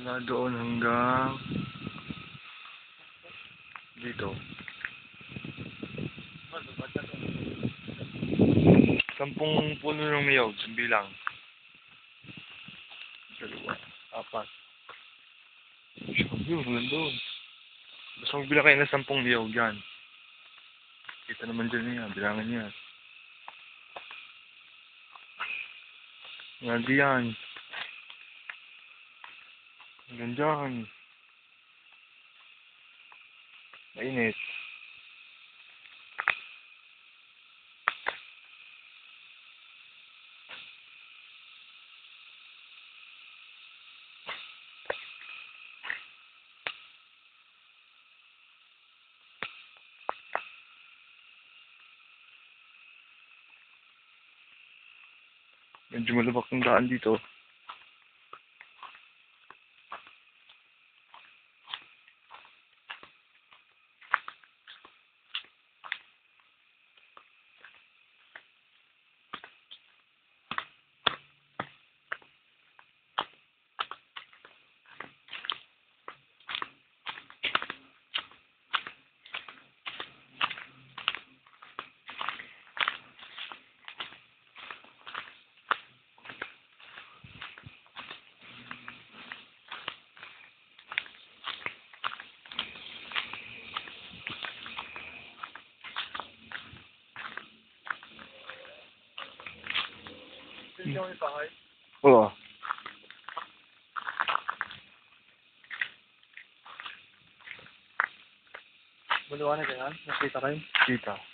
Mula doon hanggang dito. 10 puno ng niyog, bilang. 2, 4. Sabi, hanggang doon. Basta magbilang kayo ng 10 niyog yan. Kita naman dyan niya, bilangan niya. Hanggang diyan. Hanggang dyan. Mainit. Medyo malubak ng daan dito. Oo. Maliwanag yan? Nakita kayo? Kita.